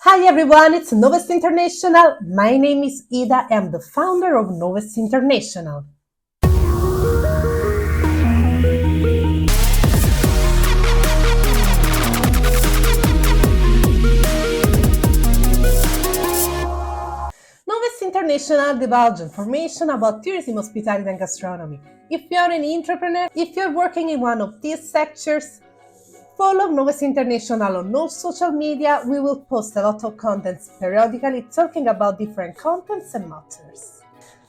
Hi everyone, it's Knowess International. My name is Ida. I'm the founder of Knowess International. Knowess International divulges information about tourism, hospitality, and gastronomy. If you're an entrepreneur, if you're working in one of these sectors, follow Knowess International on all social media. We will post a lot of contents periodically talking about different contents and matters.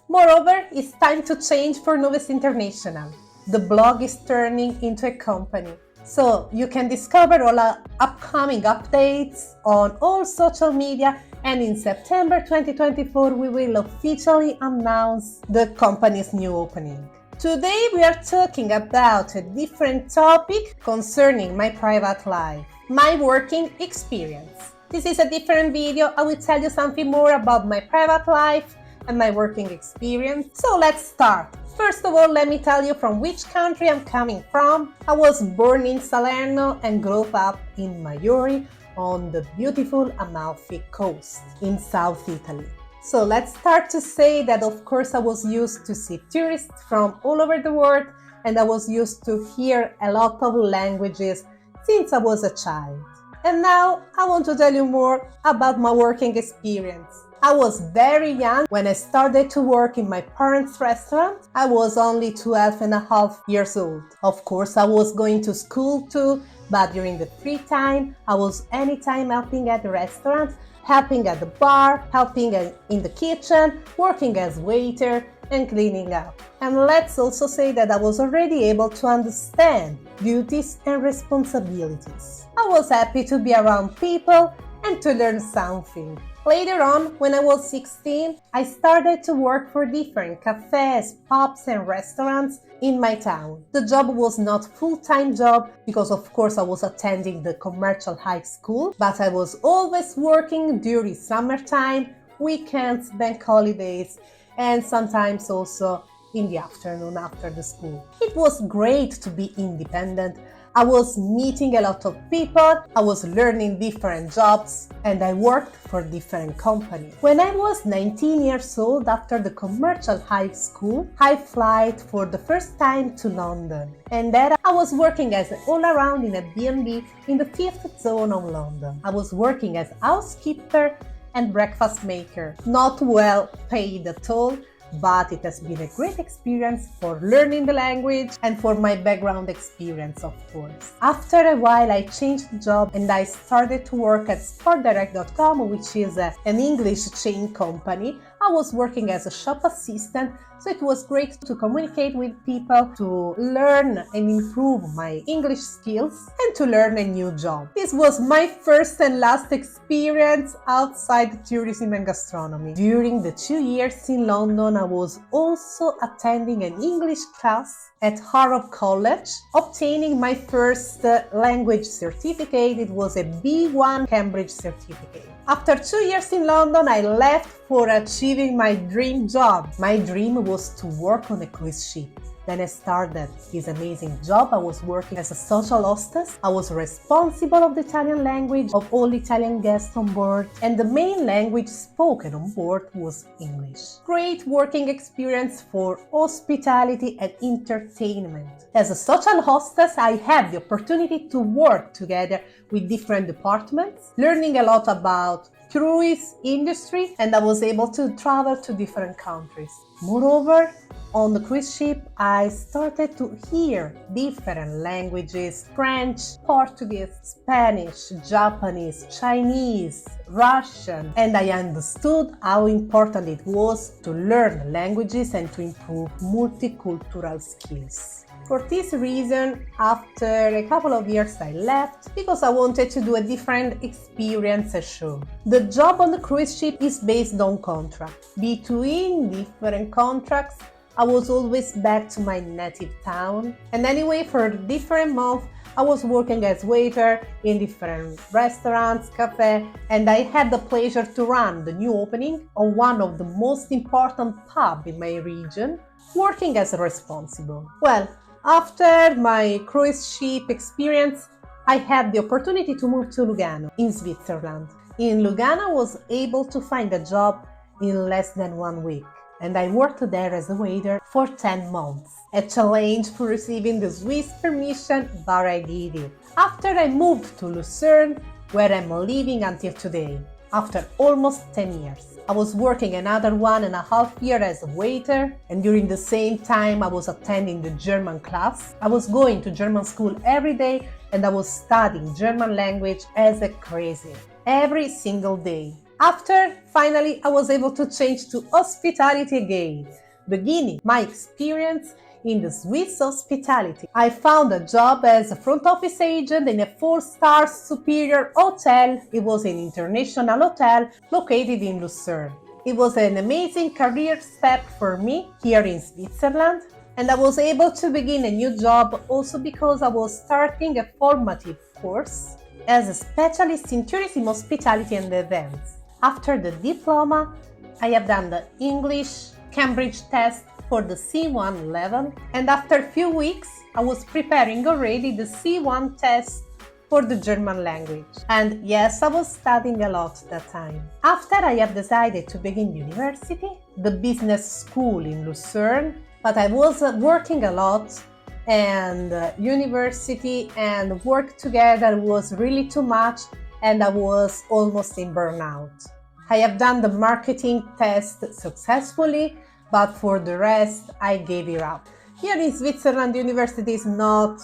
Moreover, it's time to change for Knowess International. The blog is turning into a company. So you can discover all our upcoming updates on all social media, and in September 2024 we will officially announce the company's new opening. Today we are talking about a different topic concerning my private life, my working experience. This is a different video. I will tell you something more about my private life and my working experience. So let's start. First of all, let me tell you from which country I'm coming from. I was born in Salerno and grew up in Maiori on the beautiful Amalfi coast in South Italy. So let's start to say that of course I was used to see tourists from all over the world, and I was used to hear a lot of languages since I was a child. And now I want to tell you more about my working experience. I was very young when I started to work in my parents' restaurant. I was only 12 and a half years old. Of course, I was going to school too, but during the free time, I was anytime helping at the restaurant, helping at the bar, helping in the kitchen, working as waiter, and cleaning up. And let's also say that I was already able to understand duties and responsibilities. I was happy to be around people and to learn something. Later on, when I was 16, I started to work for different cafes, pubs and restaurants in my town. The job was not full-time job because of course I was attending the commercial high school, but I was always working during summertime, weekends, bank holidays, and sometimes also in the afternoon after the school. It was great to be independent. I was meeting a lot of people, I was learning different jobs, and I worked for different companies. When I was 19 years old, after the commercial high school, I flew for the first time to London. And there I was working as all-around in a B&B in the 5th zone of London. I was working as housekeeper and breakfast maker. Not well paid at all, but it has been a great experience for learning the language and for my background experience, of course. After a while, I changed the job and I started to work at sportdirect.com, which is an English chain company. I was working as a shop assistant, so it was great to communicate with people, to learn and improve my English skills, and to learn a new job. This was my first and last experience outside tourism and gastronomy. During the 2 years in London, I was also attending an English class at Harrow College, obtaining my first language certificate. It was a B1 Cambridge certificate. After 2 years in London, I left for achieving my dream job. My dream was to work on a cruise ship. Then I started this amazing job. I was working as a social hostess. I was responsible of the Italian language of all Italian guests on board, and the main language spoken on board was English. Great working experience for hospitality and entertainment. As a social hostess, I had the opportunity to work together with different departments, learning a lot about cruise industry, and I was able to travel to different countries. Moreover, on the cruise ship, I started to hear different languages: French, Portuguese, Spanish, Japanese, Chinese, Russian, and I understood how important it was to learn languages and to improve multicultural skills. For this reason, after a couple of years I left because I wanted to do a different experience show. The job on the cruise ship is based on contract. Between different contracts, I was always back to my native town. And anyway, for different months, I was working as waiter in different restaurants, cafes, and I had the pleasure to run the new opening of one of the most important pubs in my region, working as a responsible. Well, after my cruise ship experience, I had the opportunity to move to Lugano in Switzerland. In Lugano, I was able to find a job in less than 1 week, and I worked there as a waiter for 10 months. A challenge for receiving the Swiss permission, but I did it. After I moved to Lucerne, where I'm living until today, after almost 10 years. I was working another 1.5 years as a waiter, and during the same time I was attending the German class. I was going to German school every day, and I was studying German language as a crazy, every single day. After, finally, I was able to change to hospitality again, beginning my experience in the Swiss hospitality. I found a job as a front office agent in a 4-star superior hotel. It was an international hotel located in Lucerne. It was an amazing career step for me here in Switzerland, and I was able to begin a new job also because I was starting a formative course as a specialist in tourism, hospitality and events. After the diploma, I have done the English Cambridge test for the C1 level, and after a few weeks, I was preparing already the C1 test for the German language. And yes, I was studying a lot that time. After I have decided to begin university, the business school in Lucerne, but I was working a lot, and university and work together was really too much, and I was almost in burnout. I have done the marketing test successfully, but for the rest, I gave it up. Here in Switzerland, university is not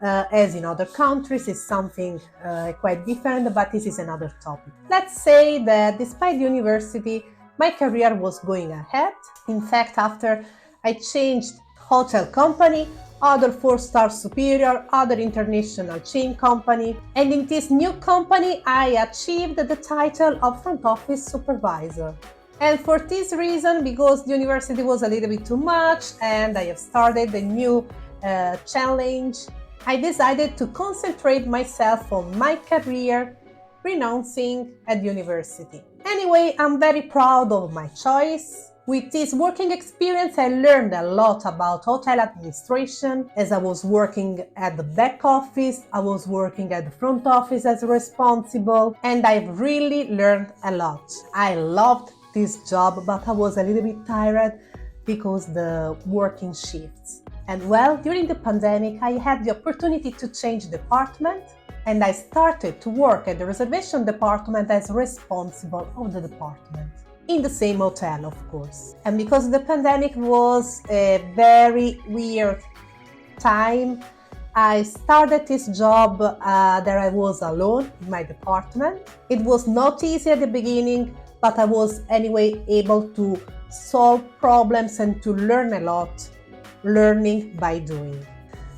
as in other countries, it's something quite different, but this is another topic. Let's say that despite university, my career was going ahead. In fact, after I changed hotel company, other 4-star superior, other international chain company, and in this new company I achieved the title of front office supervisor. And for this reason, because the university was a little bit too much and I have started a new challenge, I decided to concentrate myself on my career, renouncing at university. Anyway, I'm very proud of my choice. With this working experience, I learned a lot about hotel administration. As I was working at the back office, I was working at the front office as responsible, and I've really learned a lot. I loved this job, but I was a little bit tired because the working shifts. And well, during the pandemic, I had the opportunity to change department, and I started to work at the reservation department as responsible of the department. In the same hotel, of course. And because the pandemic was a very weird time, I started this job that I was alone in my department. It was not easy at the beginning, but I was anyway able to solve problems and to learn a lot, learning by doing.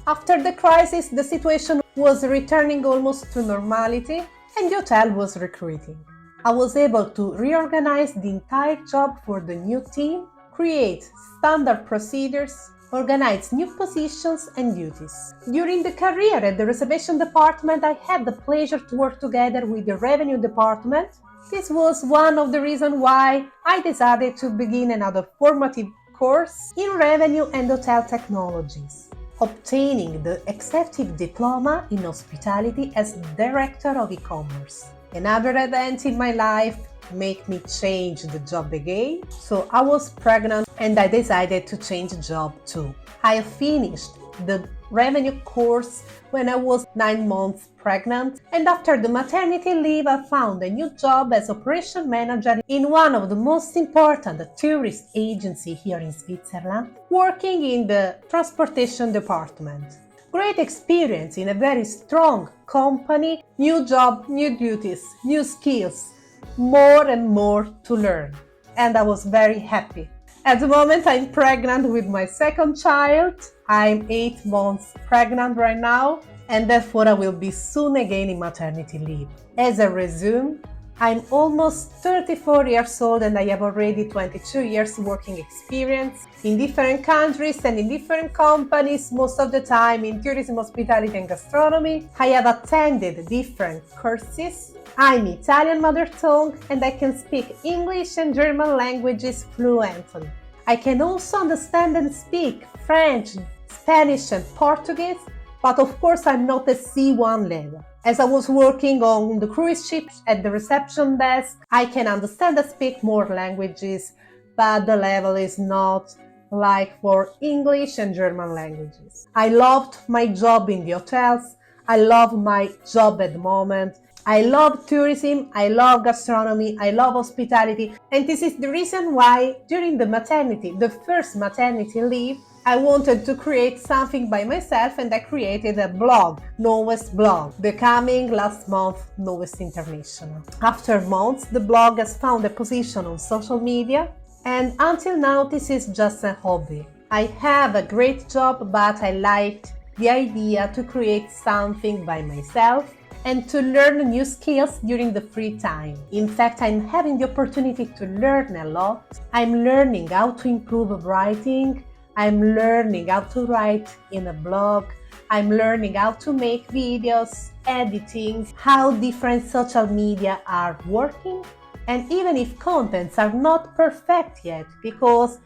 After the crisis, the situation was returning almost to normality, and the hotel was recruiting. I was able to reorganize the entire job for the new team, create standard procedures, organize new positions and duties. During the career at the reservation department, I had the pleasure to work together with the revenue department. This was one of the reasons why I decided to begin another formative course in revenue and hotel technologies, obtaining the executive diploma in hospitality as director of e-commerce. Another event in my life made me change the job again. So I was pregnant and I decided to change job too. I finished the revenue course when I was 9 months pregnant, and after the maternity leave I found a new job as operation manager in one of the most important tourist agencies here in Switzerland, working in the transportation department. Great experience in a very strong company, new job, new duties, new skills, more and more to learn. And I was very happy. At the moment I'm pregnant with my second child. I'm 8 months pregnant right now, and therefore I will be soon again in maternity leave. As a resume, I'm almost 34 years old and I have already 22 years working experience in different countries and in different companies, most of the time in tourism, hospitality and gastronomy. I have attended different courses. I'm Italian mother tongue and I can speak English and German languages fluently. I can also understand and speak French, Spanish and Portuguese, but of course I'm not a C1 level. As I was working on the cruise ship at the reception desk, I can understand and speak more languages, but the level is not like for English and German languages. I loved my job in the hotels. I love my job at the moment. I love tourism, I love gastronomy, I love hospitality, and this is the reason why during the first maternity leave, I wanted to create something by myself, and I created a blog, Knowess blog, becoming last month Knowess International. After months, the blog has found a position on social media, and until now this is just a hobby. I have a great job, but I liked the idea to create something by myself and to learn new skills during the free time. In fact, I'm having the opportunity to learn a lot. I'm learning how to improve writing. I'm learning how to write in a blog. I'm learning how to make videos, editing, how different social media are working, and even if contents are not perfect yet, because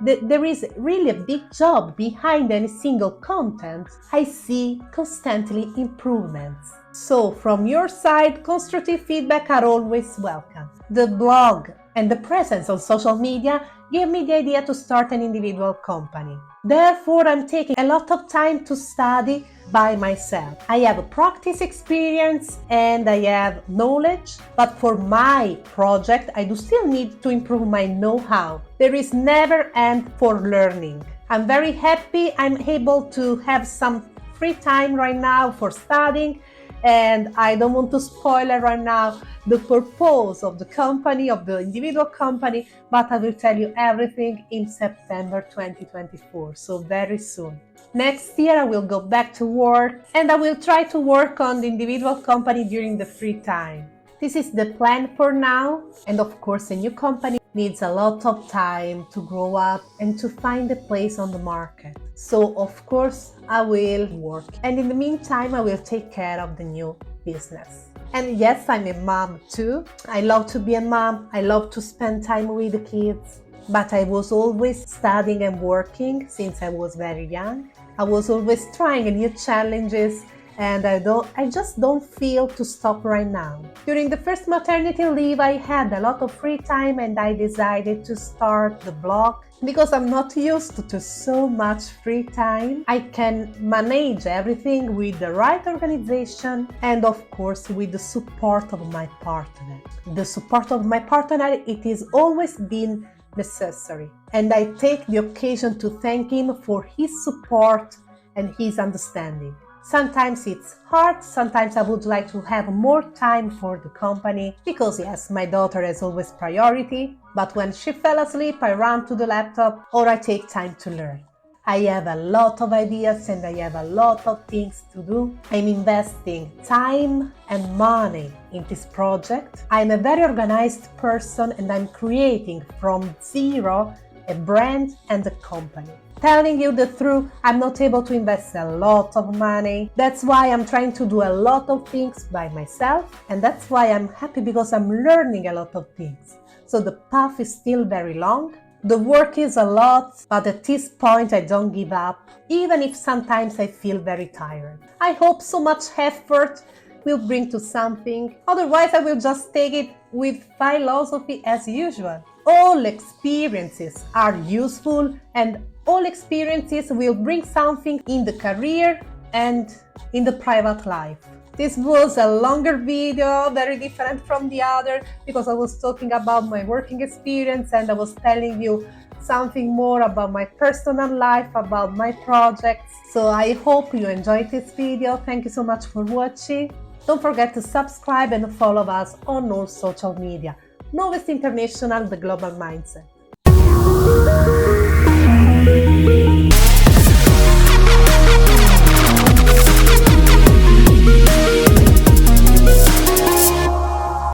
there is really a big job behind any single content, I see constantly improvements. So from your side, constructive feedback are always welcome. The blog and the presence on social media gave me the idea to start an individual company. Therefore, I'm taking a lot of time to study by myself. I have a practice experience and I have knowledge, but for my project, I do still need to improve my know-how. There is never end for learning. I'm very happy I'm able to have some free time right now for studying, and I don't want to spoil right now the purpose of the company, of the individual company, but I will tell you everything in September 2024, so very soon. Next year I will go back to work and I will try to work on the individual company during the free time. This is the plan for now, and of course a new company needs a lot of time to grow up and to find a place on the market. So of course I will work, and in the meantime I will take care of the new business. And yes, I'm a mom too. I love to be a mom. I love to spend time with the kids. But I was always studying and working since I was very young. I was always trying new challenges, and I just don't feel to stop right now. During the first maternity leave, I had a lot of free time and I decided to start the blog because I'm not used to so much free time. I can manage everything with the right organization and of course with the support of my partner. The support of my partner, it has always been necessary, and I take the occasion to thank him for his support and his understanding. Sometimes it's hard, sometimes I would like to have more time for the company because yes, my daughter is always priority, but when she fell asleep I run to the laptop or I take time to learn. I have a lot of ideas and I have a lot of things to do. I'm investing time and money in this project. I'm a very organized person and I'm creating from zero a brand and a company. Telling you the truth, I'm not able to invest a lot of money. That's why I'm trying to do a lot of things by myself, and that's why I'm happy because I'm learning a lot of things. So the path is still very long. The work is a lot, but at this point I don't give up, even if sometimes I feel very tired. I hope so much effort will bring to something. Otherwise I will just take it with philosophy as usual. All experiences are useful and all experiences will bring something in the career and in the private life. This was a longer video, very different from the other, because I was talking about my working experience and I was telling you something more about my personal life, about my projects. So I hope you enjoyed this video. Thank you so much for watching. Don't forget to subscribe and follow us on all social media. Knowess International, the global mindset.